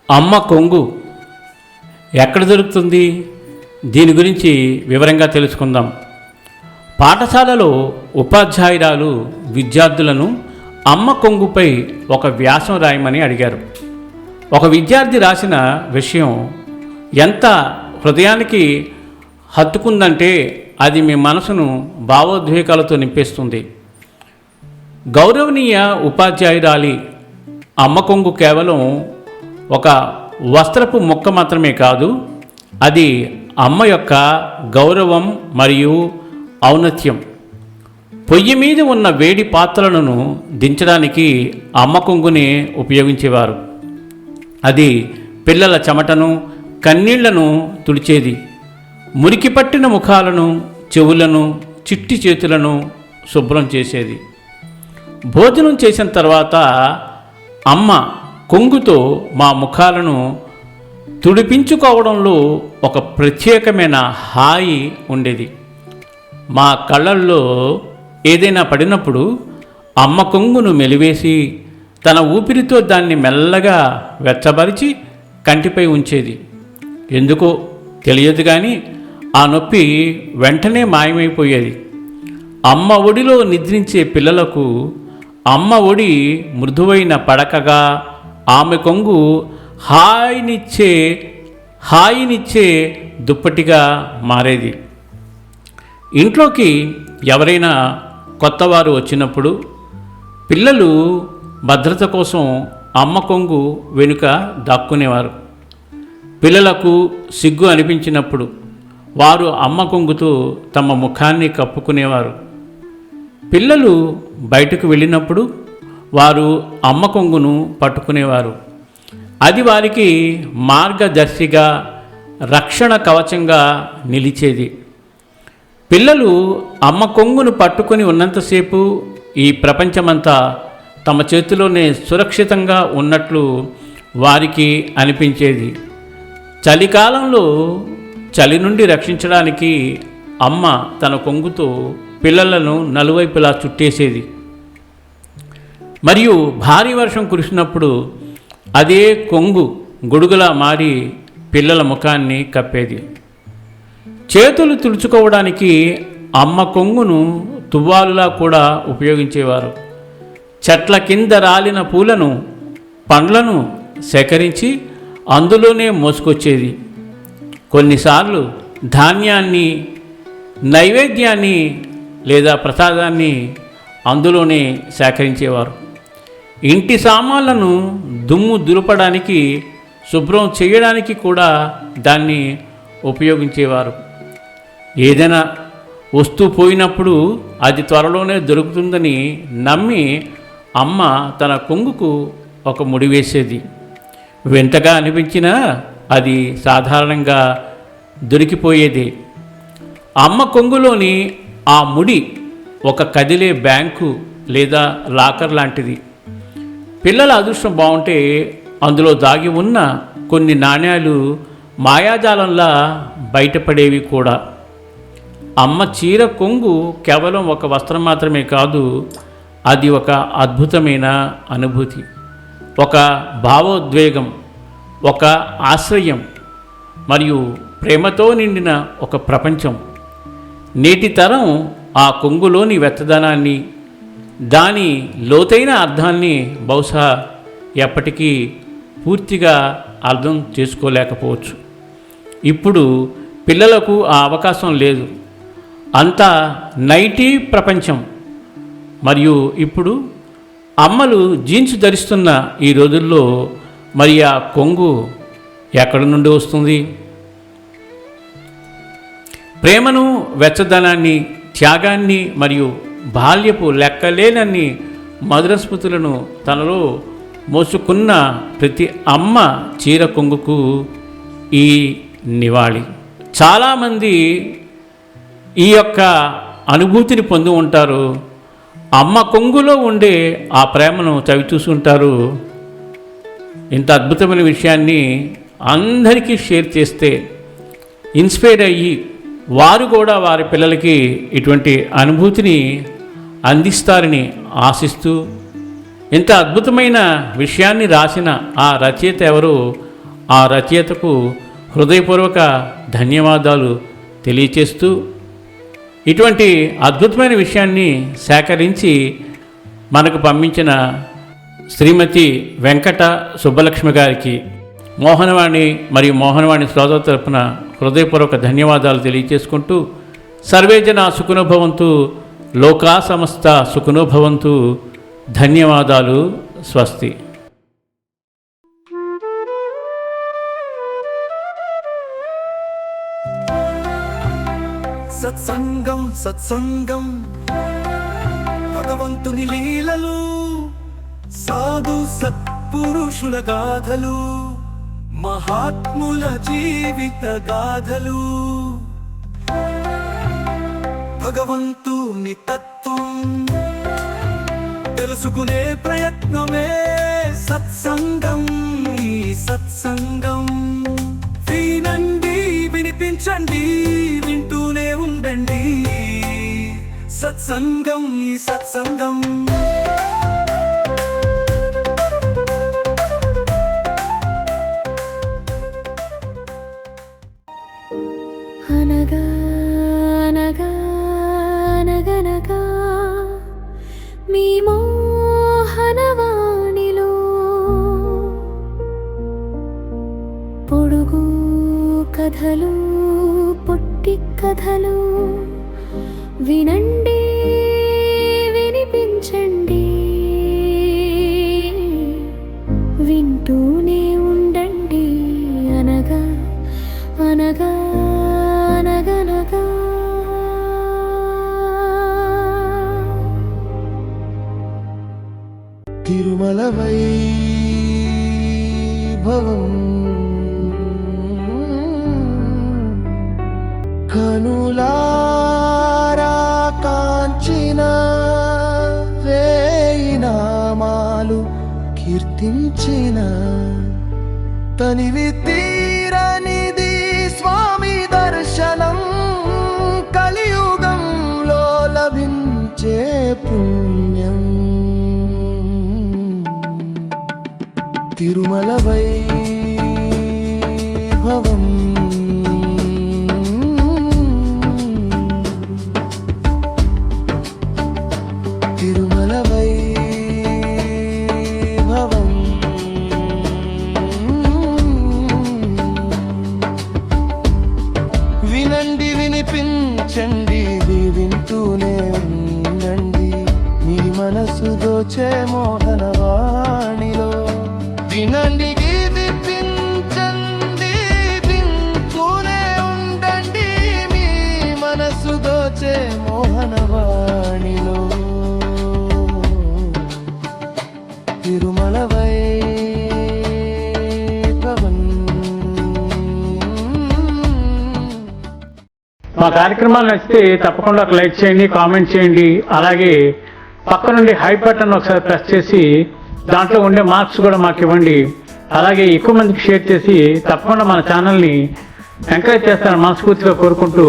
అమ్మ కొంగు ఎక్కడ దొరుకుతుంది? దీని గురించి వివరంగా తెలుసుకుందాం. పాఠశాలలో ఉపాధ్యాయురాలు విద్యార్థులను అమ్మ కొంగుపై ఒక వ్యాసం రాయమని అడిగారు. ఒక విద్యార్థి రాసిన విషయం ఎంత హృదయానికి హత్తుకుందంటే అది మీ మనసును భావోద్వేగాలతో నింపేస్తుంది. గౌరవనీయ ఉపాధ్యాయురాలి అమ్మ కొంగు కేవలం ఒక వస్త్రపు ముక్క మాత్రమే కాదు, అది అమ్మ యొక్క గౌరవం మరియు ఔన్నత్యం. పొయ్యి మీద ఉన్న వేడి పాత్రలను దించడానికి అమ్మ కొంగుని ఉపయోగించేవారు. అది పిల్లల చెమటను, కన్నీళ్లను తుడిచేది. మురికి పట్టిన ముఖాలను, చెవులను, చిట్టి చేతులను శుభ్రం చేసేది. భోజనం చేసిన తర్వాత అమ్మ కొంగుతో మా ముఖాలను తుడిపించుకోవడంలో ఒక ప్రత్యేకమైన హాయి ఉండేది. మా కళ్ళల్లో ఏదైనా పడినప్పుడు అమ్మ కొంగును మెలివేసి తన ఊపిరితో దాన్ని మెల్లగా వెచ్చబరిచి కంటిపై ఉంచేది. ఎందుకో తెలియదు కానీ ఆ నొప్పి వెంటనే మాయమైపోయేది. అమ్మ ఒడిలో నిద్రించే పిల్లలకు అమ్మ ఒడి మృదువైన పడకగా, ఆమె కొంగు హాయినిచ్చే దుప్పటిగా మారేది. ఇంట్లోకి ఎవరైనా కొత్తవారు వచ్చినప్పుడు పిల్లలు భద్రత కోసం అమ్మ కొంగు వెనుక దాక్కునేవారు. పిల్లలకు సిగ్గు అనిపించినప్పుడు వారు అమ్మ కొంగుతో తమ ముఖాన్ని కప్పుకునేవారు. పిల్లలు బయటకు వెళ్ళినప్పుడు వారు అమ్మ కొంగును పట్టుకునేవారు. అది వారికి మార్గదర్శిగా, రక్షణ కవచంగా నిలిచేది. పిల్లలు అమ్మ కొంగును పట్టుకొని ఉన్నంతసేపు ఈ ప్రపంచమంతా తమ చేతిలోనే సురక్షితంగా ఉన్నట్లు వారికి అనిపించేది. చలికాలంలో చలి నుండి రక్షించడానికి అమ్మ తన కొంగుతో పిల్లలను నలువైపులా చుట్టేసేది. మరియు భారీ వర్షం కురిసినప్పుడు అదే కొంగు గొడుగులా మారి పిల్లల ముఖాన్ని కప్పేది. చేతులు తుడుచుకోవడానికి అమ్మ కొంగును తువ్వాలులా కూడా ఉపయోగించేవారు. చెట్ల కింద రాలిన పూలను, పండ్లను సేకరించి అందులోనే మోసుకొచ్చేది. కొన్నిసార్లు ధాన్యాన్ని, నైవేద్యాన్ని లేదా ప్రసాదాన్ని అందులోనే సేకరించేవారు. ఇంటి సామాన్లను దుమ్ము దులపడానికి, శుభ్రం చేయడానికి కూడా దాన్ని ఉపయోగించేవారు. ఏదైనా వస్తువు పోయినప్పుడు అది త్వరలోనే దొరుకుతుందని నమ్మి అమ్మ తన కొంగుకు ఒక ముడి వేసేది. వింతగా అనిపించినా అది సాధారణంగా దొరికిపోయేది. అమ్మ కొంగులోని ఆ ముడి ఒక కదిలే బ్యాంకు లేదా లాకర్ లాంటిది. పిల్లల అదృష్టం బాగుంటే అందులో దాగి ఉన్న కొన్ని నాణ్యాలు మాయాజాలంలా బయటపడేవి కూడా. అమ్మ చీర కొంగు కేవలం ఒక వస్త్రం మాత్రమే కాదు, అది ఒక అద్భుతమైన అనుభూతి, ఒక భావోద్వేగం, ఒక ఆశ్రయం మరియు ప్రేమతో నిండిన ఒక ప్రపంచం. నేటి తరం ఆ కొంగులోని వెచ్చదనాన్ని, దాని లోతైన అర్థాన్ని బహుశా ఎప్పటికీ పూర్తిగా అర్థం చేసుకోలేకపోవచ్చు. ఇప్పుడు పిల్లలకు ఆ అవకాశం లేదు. అంతా నైటీ ప్రపంచం. మరియు ఇప్పుడు అమ్మలు జీన్స్ ధరిస్తున్న ఈ రోజుల్లో మరి ఆ కొంగు ఎక్కడి నుండి వస్తుంది? ప్రేమను, వెచ్చదనాన్ని, త్యాగాన్ని మరియు బాల్యపు లెక్కలేనన్ని మధుర స్మృతులను తనలో మోసుకున్న ప్రతి అమ్మ చీర కొంగుకు ఈ నివాళి. చాలామంది ఈ యొక్క అనుభూతిని పొంది ఉంటారు. అమ్మ కొంగులో ఉండే ఆ ప్రేమను చవి చూసుంటారు. ఇంత అద్భుతమైన విషయాన్ని అందరికీ షేర్ చేస్తే ఇన్స్పైర్ అయ్యి వారు కూడా వారి పిల్లలకి ఇటువంటి అనుభూతిని అందిస్తారని ఆశిస్తూ, ఇంత అద్భుతమైన విషయాన్ని రాసిన ఆ రచయిత ఎవరు ఆ రచయితకు హృదయపూర్వక ధన్యవాదాలు తెలియచేస్తూ ఇటువంటి అద్భుతమైన విషయాన్ని సేకరించి మనకు పంపించిన శ్రీమతి వెంకట సుబ్బలక్ష్మి గారికి మోహనవాణి మరియు మోహనవాణి శ్రోతల తరపున హృదయపూర్వక ధన్యవాదాలు తెలియచేసుకుంటూ సర్వే జన సుఖినో భవంతు, లోకా సమస్త సుఖినో భవంతు. ధన్యవాదాలు. స్వస్తి. సత్సంగం సత్సంగం భగవంతుని లీలలు, సాధు సత్పురుషుల గాథలు, మహాత్ముల జీవిత గాథలు, భగవంతుని తత్వం తెలుసుకునే ప్రయత్నమే సత్సంగం. ఈ సత్సంగం వినండి, వినిపించండి, వింటూనే ఉండండి. సత్సంగం, ఈ సత్సంగం. అనగా అనగా అనగనగా మీ మోహనవాణిలో పొడుగు కథలు, పొట్టి కథలు వినండి, వినిపించండి, వింటూనే ఉండండి. అనగా అనగా అనగనగా. తిరుమల వైభవం కనులారా కాంచిన వేయి నామాలు కీర్తించిన తనివి తీరనిది స్వామి దర్శనం. కలియుగంలో లభించే పుణ్యం. తిరుమల వైభవం తిరుమల వైభవం. వినండి, వినిపించండి, వింటూనే ఉండండి. మీ మనసు దోచే మోహనవాణిలో వినండి, వినిపించండి, వింటూనే ఉండండి. మీ మనసు దోచే మోహనవాణిలో తిరుమల వైభవం. మా కార్యక్రమాలు నచ్చితే తప్పకుండా ఒక లైక్ చేయండి, కామెంట్ చేయండి. అలాగే పక్క నుండి హై బటన్ ఒకసారి ప్రెస్ చేసి దాంట్లో ఉండే మార్క్స్ కూడా మాకు ఇవ్వండి. అలాగే ఎక్కువ మందికి షేర్ చేసి తప్పకుండా మన ఛానల్ని ఎంకరేజ్ చేస్తారని మనస్ఫూర్తిగా కోరుకుంటూ